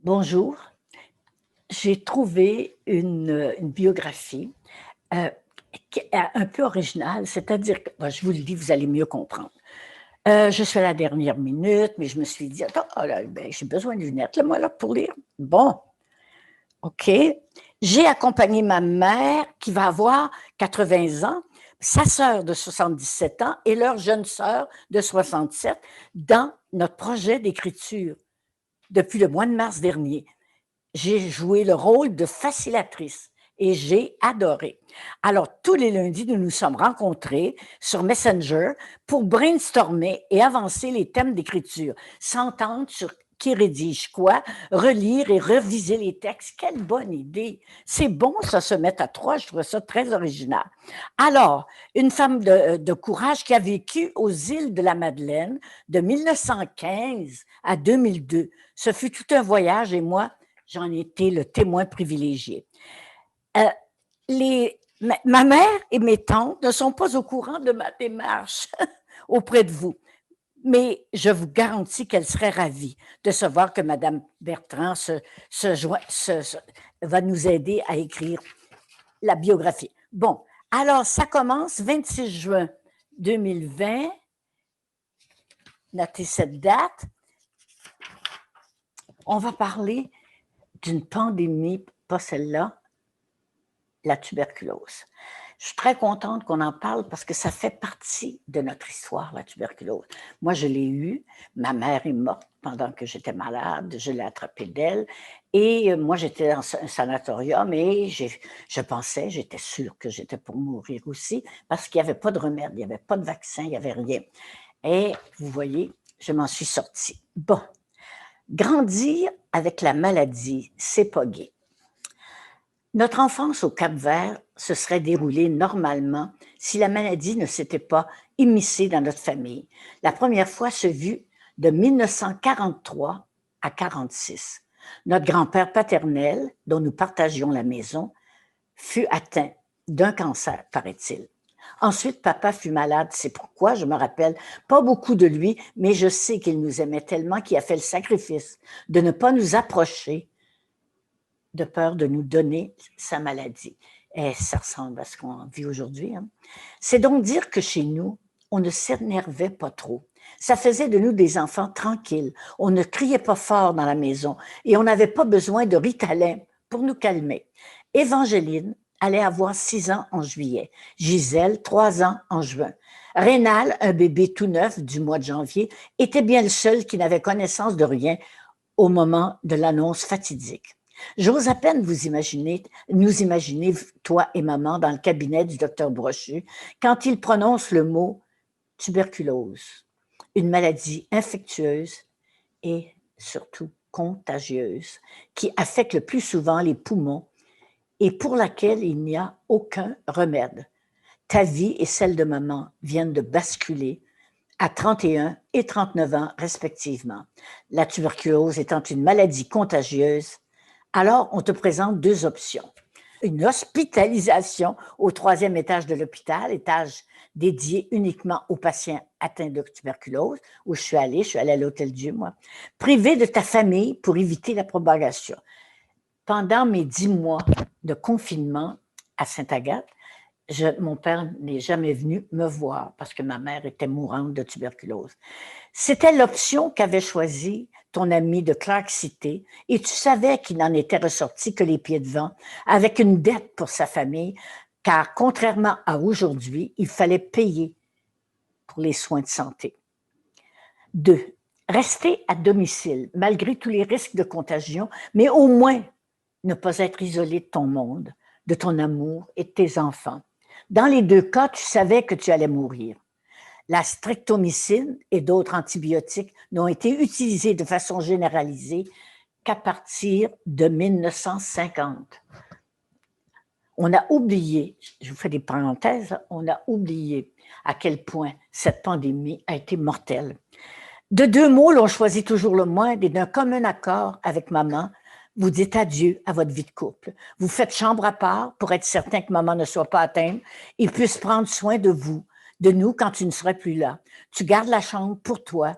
Bonjour, j'ai trouvé une biographie qui est un peu originale, c'est-à-dire que, je vous le dis, vous allez mieux comprendre. Je suis à la dernière minute, mais je me suis dit, attends, ben, j'ai besoin de lunettes, là, moi, là, pour lire. Bon, OK. J'ai accompagné ma mère qui va avoir 80 ans, sa sœur de 77 ans et leur jeune sœur de 67 dans notre projet d'écriture depuis le mois de mars dernier. J'ai joué le rôle de facilitatrice et j'ai adoré. Alors, tous les lundis, nous nous sommes rencontrés sur Messenger pour brainstormer et avancer les thèmes d'écriture, s'entendre sur qui rédige quoi, relire et reviser les textes. Quelle bonne idée! C'est bon, ça, se mettre à trois. Je trouve ça très original. Alors, une femme de courage qui a vécu aux îles de la Madeleine de 1915 à 2002. Ce fut tout un voyage et moi, j'en ai été le témoin privilégié. Ma mère et mes tantes ne sont pas au courant de ma démarche auprès de vous, mais je vous garantis qu'elles seraient ravies de savoir que Mme Bertrand va nous aider à écrire la biographie. Bon, alors ça commence 26 juin 2020. Notez cette date. On va parler d'une pandémie, pas celle-là, la tuberculose. Je suis très contente qu'on en parle parce que ça fait partie de notre histoire, la tuberculose. Moi, je l'ai eue. Ma mère est morte pendant que j'étais malade. Je l'ai attrapée d'elle. Et moi, j'étais dans un sanatorium et j'étais sûre que j'étais pour mourir aussi parce qu'il n'y avait pas de remède, il n'y avait pas de vaccin, il n'y avait rien. Et vous voyez, je m'en suis sortie. Bon, grandir avec la maladie, c'est pas gai. Notre enfance au Cap-Vert se serait déroulée normalement si la maladie ne s'était pas immiscée dans notre famille. La première fois se vit de 1943 à 1946. Notre grand-père paternel, dont nous partagions la maison, fut atteint d'un cancer, paraît-il. Ensuite, papa fut malade. C'est pourquoi je me rappelle pas beaucoup de lui, mais je sais qu'il nous aimait tellement qu'il a fait le sacrifice de ne pas nous approcher de peur de nous donner sa maladie. Et ça ressemble à ce qu'on vit aujourd'hui. Hein. C'est donc dire que chez nous, on ne s'énervait pas trop. Ça faisait de nous des enfants tranquilles. On ne criait pas fort dans la maison et on n'avait pas besoin de Ritalin pour nous calmer. Évangéline allait avoir 6 ans en juillet. Gisèle, 3 ans en juin. Rénal, un bébé tout neuf du mois de janvier, était bien le seul qui n'avait connaissance de rien au moment de l'annonce fatidique. J'ose à peine nous imaginer, toi et maman, dans le cabinet du docteur Brochu, quand il prononce le mot tuberculose, une maladie infectieuse et surtout contagieuse qui affecte le plus souvent les poumons et pour laquelle il n'y a aucun remède. Ta vie et celle de maman viennent de basculer à 31 et 39 ans respectivement. La tuberculose étant une maladie contagieuse, alors on te présente 2 options. Une hospitalisation au 3e étage de l'hôpital, étage dédié uniquement aux patients atteints de tuberculose, où je suis allée à l'Hôtel-Dieu, moi, privé de ta famille pour éviter la propagation. Pendant mes 10 mois de confinement à Sainte-Agathe, mon père n'est jamais venu me voir parce que ma mère était mourante de tuberculose. C'était l'option qu'avait choisie ton ami de Clark City et tu savais qu'il n'en était ressorti que les pieds devant, avec une dette pour sa famille, car contrairement à aujourd'hui, il fallait payer pour les soins de santé. 2. Rester à domicile, malgré tous les risques de contagion, mais au moins ne pas être isolé de ton monde, de ton amour et de tes enfants. Dans les 2 cas, tu savais que tu allais mourir. La streptomycine et d'autres antibiotiques n'ont été utilisés de façon généralisée qu'à partir de 1950. On a oublié, je vous fais des parenthèses, on a oublié à quel point cette pandémie a été mortelle. De 2 mots, l'on choisit toujours le moindre et d'un commun accord avec maman, vous dites adieu à votre vie de couple. Vous faites chambre à part pour être certain que maman ne soit pas atteinte et puisse prendre soin de vous, de nous quand tu ne serais plus là. Tu gardes la chambre pour toi.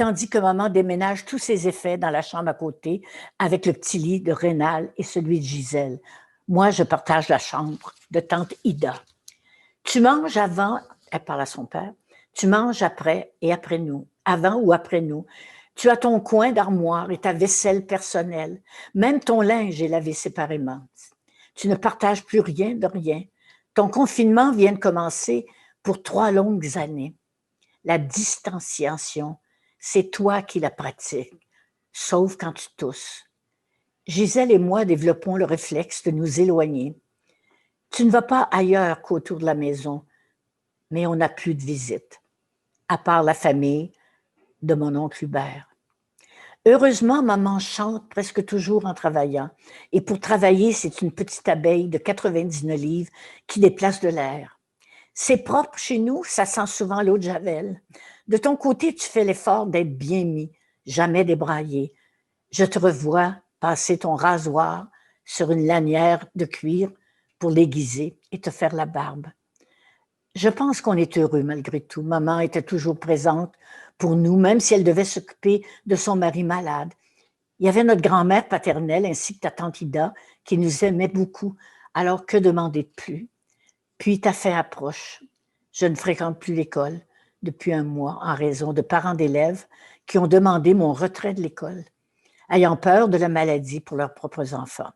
tandis que maman déménage tous ses effets dans la chambre à côté avec le petit lit de Rénal et celui de Gisèle. Moi, je partage la chambre de tante Ida. Tu manges avant, elle parle à son père, tu manges après et après nous, avant ou après nous. Tu as ton coin d'armoire et ta vaisselle personnelle. Même ton linge est lavé séparément. Tu ne partages plus rien de rien. Ton confinement vient de commencer pour 3 longues années. La distanciation, c'est toi qui la pratiques, sauf quand tu tousses. Gisèle et moi développons le réflexe de nous éloigner. Tu ne vas pas ailleurs qu'autour de la maison, mais on n'a plus de visite, à part la famille de mon oncle Hubert. Heureusement, maman chante presque toujours en travaillant. Et pour travailler, c'est une petite abeille de 99 livres qui déplace de l'air. C'est propre chez nous, ça sent souvent l'eau de Javel. De ton côté, tu fais l'effort d'être bien mis, jamais débraillé. Je te revois passer ton rasoir sur une lanière de cuir pour l'aiguiser et te faire la barbe. Je pense qu'on est heureux malgré tout. Maman était toujours présente pour nous, même si elle devait s'occuper de son mari malade. Il y avait notre grand-mère paternelle ainsi que ta tante Ida qui nous aimait beaucoup. Alors que demander de plus? Puis ta fin approche. Je ne fréquente plus l'école depuis un mois en raison de parents d'élèves qui ont demandé mon retrait de l'école, ayant peur de la maladie pour leurs propres enfants.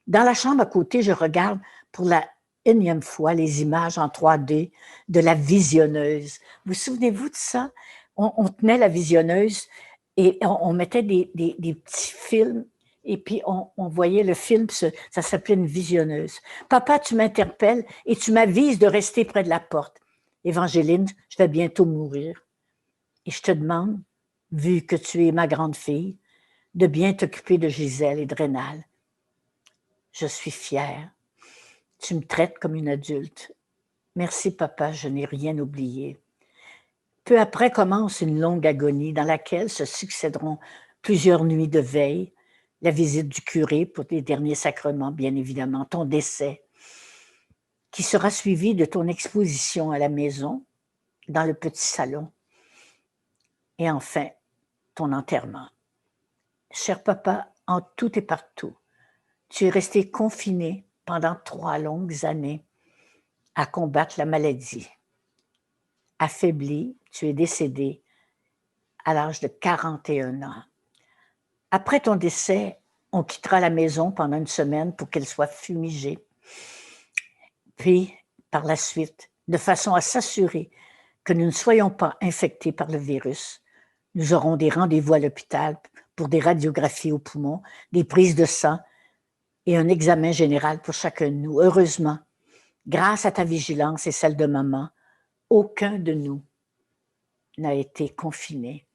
Dans la chambre à côté, je regarde pour la énième fois les images en 3D de la visionneuse. Vous souvenez-vous de ça? On tenait la visionneuse et on mettait des petits films et puis on voyait le film, ça s'appelait une visionneuse. Papa, tu m'interpelles et tu m'avises de rester près de la porte. Évangéline, je vais bientôt mourir. Et je te demande, vu que tu es ma grande fille, de bien t'occuper de Gisèle et de Rénal. Je suis fière. Tu me traites comme une adulte. Merci, papa, je n'ai rien oublié. Peu après commence une longue agonie dans laquelle se succéderont plusieurs nuits de veille, la visite du curé pour les derniers sacrements, bien évidemment, ton décès, qui sera suivi de ton exposition à la maison, dans le petit salon, et enfin, ton enterrement. Cher papa, en tout et partout, tu es resté confiné pendant 3 longues années à combattre la maladie. Affaibli, tu es décédé à l'âge de 41 ans. Après ton décès, on quittera la maison pendant une semaine pour qu'elle soit fumigée. Puis, par la suite, de façon à s'assurer que nous ne soyons pas infectés par le virus, nous aurons des rendez-vous à l'hôpital pour des radiographies aux poumons, des prises de sang et un examen général pour chacun de nous. Heureusement, grâce à ta vigilance et celle de maman, aucun de nous n'a été confiné.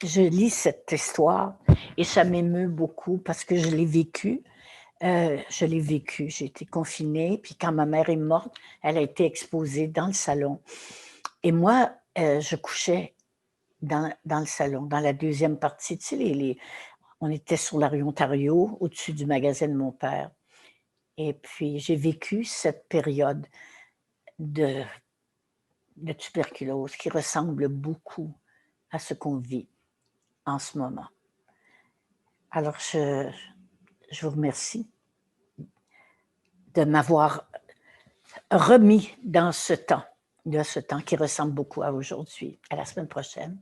Je lis cette histoire et ça m'émeut beaucoup parce que je l'ai vécu. J'ai été confinée, puis quand ma mère est morte, elle a été exposée dans le salon. Et moi, je couchais dans le salon, dans la deuxième partie. Tu sais, on était sur la rue Ontario, au-dessus du magasin de mon père. Et puis, j'ai vécu cette période de tuberculose qui ressemble beaucoup à ce qu'on vit en ce moment. Alors, je vous remercie de m'avoir remis dans ce temps qui ressemble beaucoup à aujourd'hui. À la semaine prochaine.